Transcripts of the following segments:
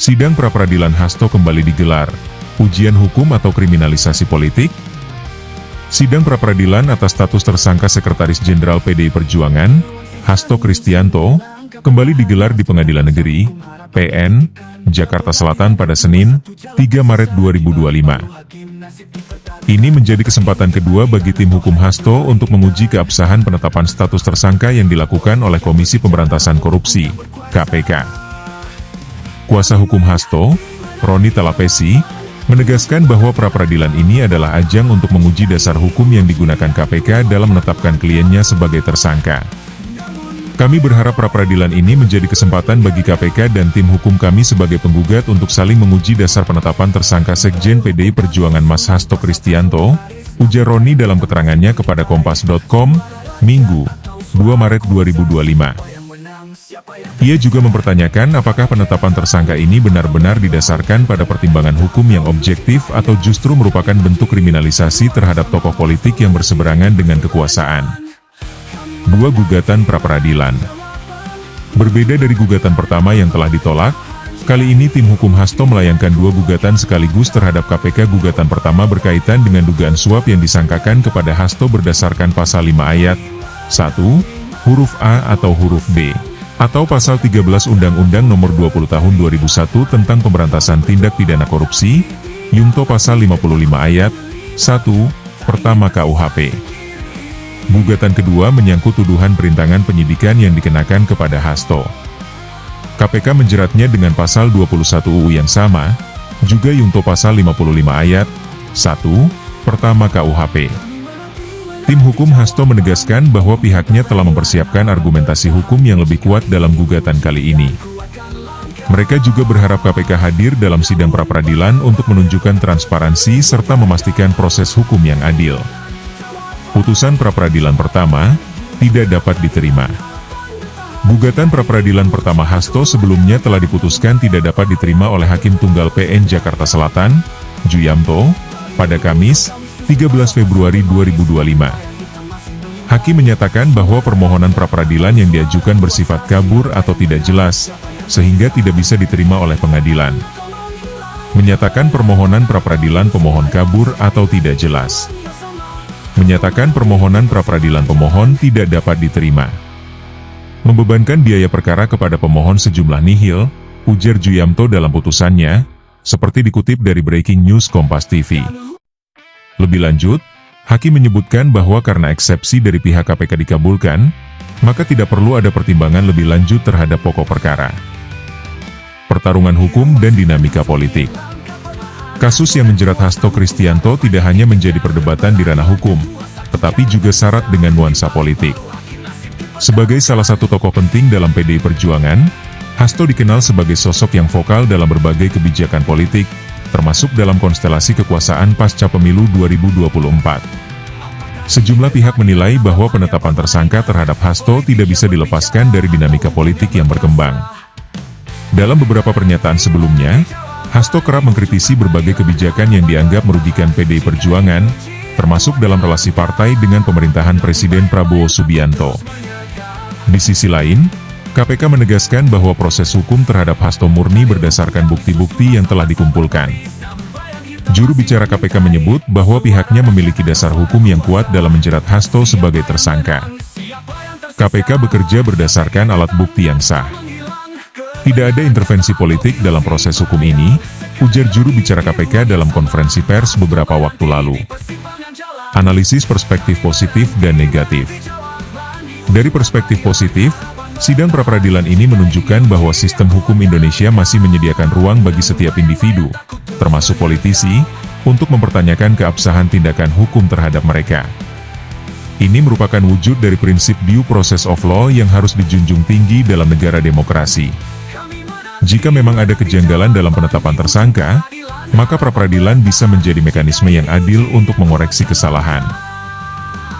Sidang pra-peradilan Hasto kembali digelar. Ujian hukum atau kriminalisasi politik? Sidang pra-peradilan atas status tersangka Sekretaris Jenderal PDI Perjuangan, Hasto Kristianto, kembali digelar di Pengadilan Negeri, PN, Jakarta Selatan pada Senin, 3 Maret 2025. Ini menjadi kesempatan kedua bagi tim hukum Hasto untuk menguji keabsahan penetapan status tersangka yang dilakukan oleh Komisi Pemberantasan Korupsi, KPK. Kuasa hukum Hasto, Roni Talapesi, menegaskan bahwa pra-peradilan ini adalah ajang untuk menguji dasar hukum yang digunakan KPK dalam menetapkan kliennya sebagai tersangka. Kami berharap pra-peradilan ini menjadi kesempatan bagi KPK dan tim hukum kami sebagai penggugat untuk saling menguji dasar penetapan tersangka Sekjen PDI Perjuangan Mas Hasto Kristianto, ujar Roni dalam keterangannya kepada Kompas.com, Minggu, 2 Maret 2025. Ia juga mempertanyakan apakah penetapan tersangka ini benar-benar didasarkan pada pertimbangan hukum yang objektif atau justru merupakan bentuk kriminalisasi terhadap tokoh politik yang berseberangan dengan kekuasaan. Dua gugatan pra-peradilan. Berbeda dari gugatan pertama yang telah ditolak, kali ini tim hukum Hasto melayangkan dua gugatan sekaligus terhadap KPK. Gugatan pertama berkaitan dengan dugaan suap yang disangkakan kepada Hasto berdasarkan pasal 5 ayat 1, huruf A atau huruf B, atau pasal 13 Undang-Undang Nomor 20 Tahun 2001 tentang Pemberantasan Tindak Pidana Korupsi, Yungto pasal 55 ayat 1, pertama KUHP. Gugatan kedua menyangkut tuduhan perintangan penyidikan yang dikenakan kepada Hasto. KPK menjeratnya dengan pasal 21 UU yang sama, juga Yungto pasal 55 ayat 1, pertama KUHP. Tim hukum Hasto menegaskan bahwa pihaknya telah mempersiapkan argumentasi hukum yang lebih kuat dalam gugatan kali ini. Mereka juga berharap KPK hadir dalam sidang pra-peradilan untuk menunjukkan transparansi serta memastikan proses hukum yang adil. Putusan pra-peradilan pertama tidak dapat diterima. Gugatan pra-peradilan pertama Hasto sebelumnya telah diputuskan tidak dapat diterima oleh Hakim Tunggal PN Jakarta Selatan, Juyamto, pada Kamis, 13 Februari 2025. Hakim menyatakan bahwa permohonan pra-peradilan yang diajukan bersifat kabur atau tidak jelas, sehingga tidak bisa diterima oleh pengadilan. Menyatakan permohonan pra-peradilan pemohon kabur atau tidak jelas. Menyatakan permohonan pra-peradilan pemohon tidak dapat diterima. Membebankan biaya perkara kepada pemohon sejumlah nihil, ujar Juyamto dalam putusannya, seperti dikutip dari Breaking News Kompas TV. Lebih lanjut, Hakim menyebutkan bahwa karena eksepsi dari pihak KPK dikabulkan, maka tidak perlu ada pertimbangan lebih lanjut terhadap pokok perkara. Pertarungan hukum dan dinamika politik. Kasus yang menjerat Hasto Kristianto tidak hanya menjadi perdebatan di ranah hukum, tetapi juga syarat dengan nuansa politik. Sebagai salah satu tokoh penting dalam PDI Perjuangan, Hasto dikenal sebagai sosok yang vokal dalam berbagai kebijakan politik, termasuk dalam konstelasi kekuasaan pasca pemilu 2024. Sejumlah pihak menilai bahwa penetapan tersangka terhadap Hasto tidak bisa dilepaskan dari dinamika politik yang berkembang. Dalam beberapa pernyataan sebelumnya, Hasto kerap mengkritisi berbagai kebijakan yang dianggap merugikan PDI Perjuangan, termasuk dalam relasi partai dengan pemerintahan Presiden Prabowo Subianto. Di sisi lain, KPK menegaskan bahwa proses hukum terhadap Hasto murni berdasarkan bukti-bukti yang telah dikumpulkan. Juru bicara KPK menyebut bahwa pihaknya memiliki dasar hukum yang kuat dalam menjerat Hasto sebagai tersangka. KPK bekerja berdasarkan alat bukti yang sah. Tidak ada intervensi politik dalam proses hukum ini, ujar juru bicara KPK dalam konferensi pers beberapa waktu lalu. Analisis perspektif positif dan negatif. Dari perspektif positif, sidang pra-peradilan ini menunjukkan bahwa sistem hukum Indonesia masih menyediakan ruang bagi setiap individu, termasuk politisi, untuk mempertanyakan keabsahan tindakan hukum terhadap mereka. Ini merupakan wujud dari prinsip due process of law yang harus dijunjung tinggi dalam negara demokrasi. Jika memang ada kejanggalan dalam penetapan tersangka, maka pra-peradilan bisa menjadi mekanisme yang adil untuk mengoreksi kesalahan.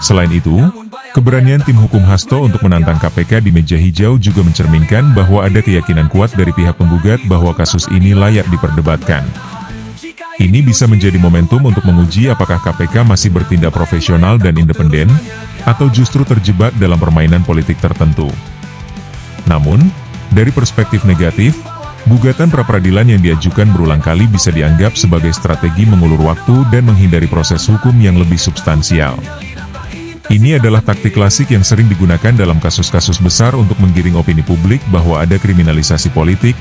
Selain itu, keberanian tim hukum Hasto untuk menantang KPK di meja hijau juga mencerminkan bahwa ada keyakinan kuat dari pihak penggugat bahwa kasus ini layak diperdebatkan. Ini bisa menjadi momentum untuk menguji apakah KPK masih bertindak profesional dan independen, atau justru terjebak dalam permainan politik tertentu. Namun, dari perspektif negatif, Gugatan pra-peradilan yang diajukan berulang kali bisa dianggap sebagai strategi mengulur waktu dan menghindari proses hukum yang lebih substansial. Ini adalah taktik klasik yang sering digunakan dalam kasus-kasus besar untuk menggiring opini publik bahwa ada kriminalisasi politik,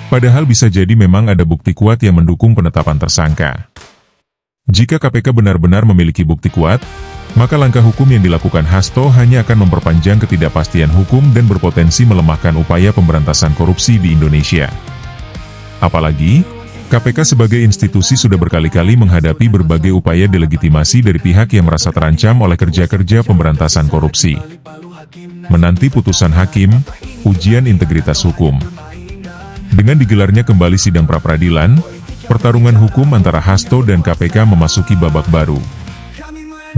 padahal bisa jadi memang ada bukti kuat yang mendukung penetapan tersangka. Jika KPK benar-benar memiliki bukti kuat, maka langkah hukum yang dilakukan Hasto hanya akan memperpanjang ketidakpastian hukum dan berpotensi melemahkan upaya pemberantasan korupsi di Indonesia. Apalagi, KPK sebagai institusi sudah berkali-kali menghadapi berbagai upaya delegitimasi dari pihak yang merasa terancam oleh kerja-kerja pemberantasan korupsi. Menanti putusan hakim, ujian integritas hukum. Dengan digelarnya kembali sidang pra-peradilan, pertarungan hukum antara Hasto dan KPK memasuki babak baru.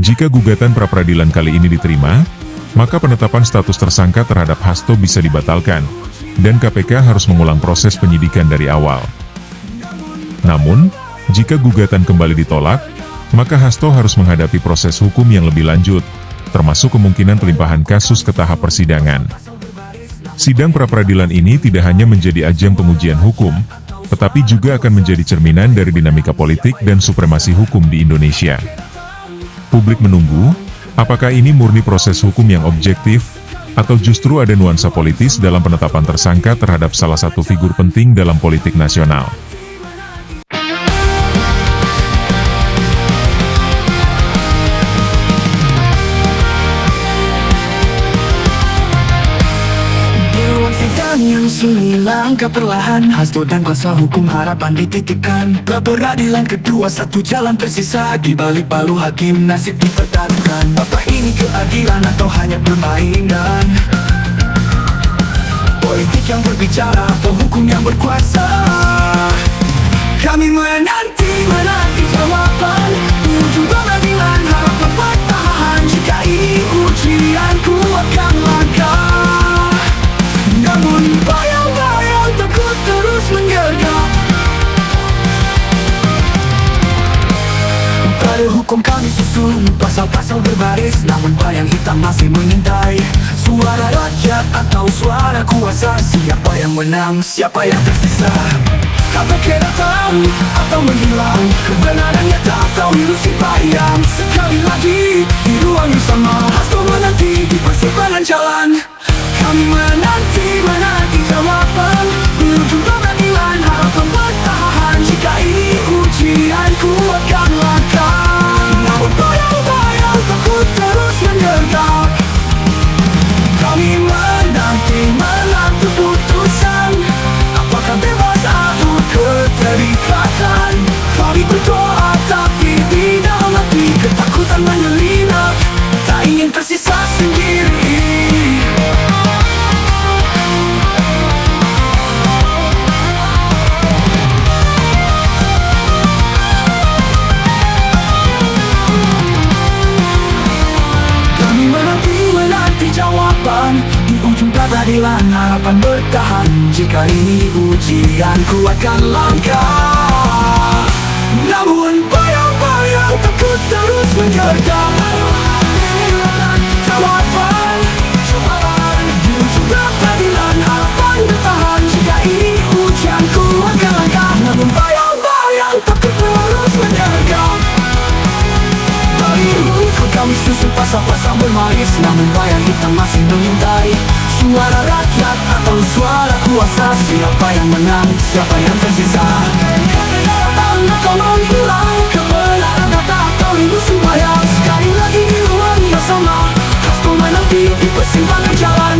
Jika gugatan pra-peradilan kali ini diterima, maka penetapan status tersangka terhadap Hasto bisa dibatalkan, dan KPK harus mengulang proses penyidikan dari awal. Namun, jika gugatan kembali ditolak, maka Hasto harus menghadapi proses hukum yang lebih lanjut, termasuk kemungkinan pelimpahan kasus ke tahap persidangan. Sidang pra-peradilan ini tidak hanya menjadi ajang pengujian hukum, tetapi juga akan menjadi cerminan dari dinamika politik dan supremasi hukum di Indonesia. Publik menunggu, apakah ini murni proses hukum yang objektif, atau justru ada nuansa politis dalam penetapan tersangka terhadap salah satu figur penting dalam politik nasional. Yang sunyi langkah perlahan, Hasto dan kuasa hukum harapan dititipkan. Pra-peradilan kedua, satu jalan tersisa. Di balik palu hakim nasib dipertaruhkan. Apa ini keadilan atau hanya permainan? Politik yang berbicara atau hukum yang berkuasa? Kami menanti jawaban. Ujung peradilan harapan bertahan. Jika ini ujian, ku akan langkah. Namun bayang-bayang takut terus menyergap. Pada hukum kami susun pasal-pasal berbaris, namun bayang hitam masih mengintai. Suara rakyat atau suara kuasa, siapa yang menang, siapa yang tersisa? KPK datang atau menghilang, kebenarannya tak tahu ilusi bayang. Sekali lagi di ruang yang sama, Hasto menanti di persimpangan jalan. Kami menanti jawaban. Di ujung peradilan harapan bertahan. Jika ini ujian, ku akan langkah. Namun bayang-bayang takut terus menyergap. Kami menanti putusan. Apakah bebas atau keterikatan? Kami berdoa tapi di dalam hati ketakutan menyelinap. Tak ingin tersisa sendiri. Jawaban di ujung peradilan harapan bertahan. Jika ini ujian, ku akan langkah. Namun bayang-bayang takut terus menyergap. Jawaban di ujung peradilan harapan bertahan. Jika ini ujian, ku akan langkah. Namun bayang-bayang takut terus menyergap. Kami susun pasal-pasal berbaris, namun bayang hitam masih mengintai. Suara rakyat atau suara kuasa, siapa yang menang, siapa yang tersisa? Kebenaran atau menghilang, kebenaran atau ilusi bayang. Sekali lagi di ruang yang sama, Hasto menanti di persimpangan jalan.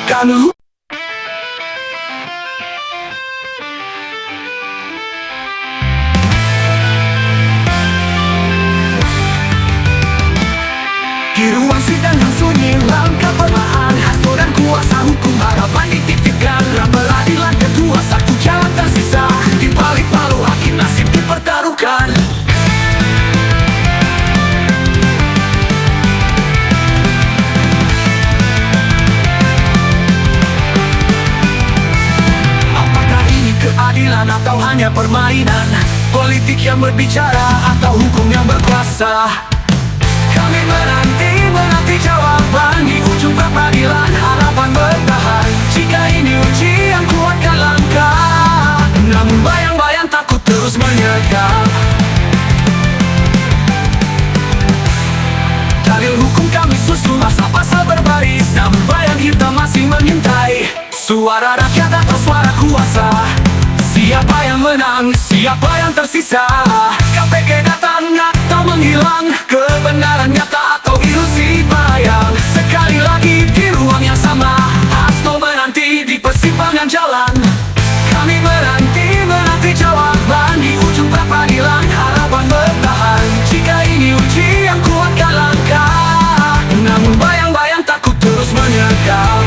Kanu di ruang sidang yang sunyi, langkah perlahan. Hasto dan kuasa hukum harapan dititipkan. Pra-peradilan kedua, satu jalan tersisa. Di balik palu hakim nasib dipertaruhkan. Apakah ini keadilan atau hanya hanya permainan politik yang berbicara atau hukum yang berkuasa. Kami menanti jawaban di ujung peradilan. Harapan bertahan jika ini ujian, kuatkan langkah. Namun bayang-bayang takut terus menyergap. Dalil hukum kami susun pasal-pasal berbaris, namun bayang hitam masih mengintai. Suara rakyat atau suara kuasa, siapa yang menang, siapa yang tersisa? KPK datang atau menghilang, kebenaran nyata atau ilusi bayang. Sekali lagi di ruang yang sama, Hasto menanti di persimpangan jalan. Kami menanti jawaban di ujung peradilan. Harapan bertahan jika ini ujian, kuatkan langkah. Namun bayang-bayang takut terus menyergap.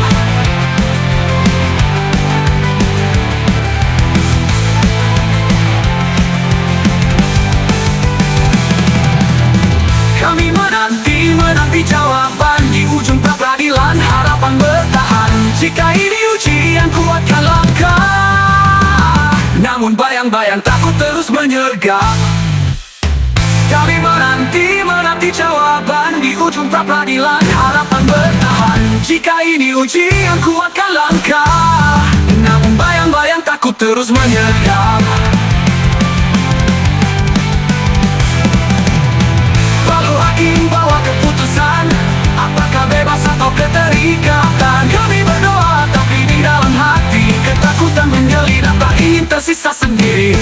Kami menanti jawaban di ujung peradilan. Harapan bertahan jika ini ujian, kuatkan langkah. Namun bayang-bayang takut terus menyergap. Kami menanti jawaban di ujung peradilan. Harapan bertahan jika ini ujian, kuatkan langkah. Namun bayang-bayang takut terus menyergap. Lalu hakim bawa keputusan, apakah bebas atau keterikatan. Kami berdoa tapi di dalam hati ketakutan menyelinap, tak ingin tersisa sendiri.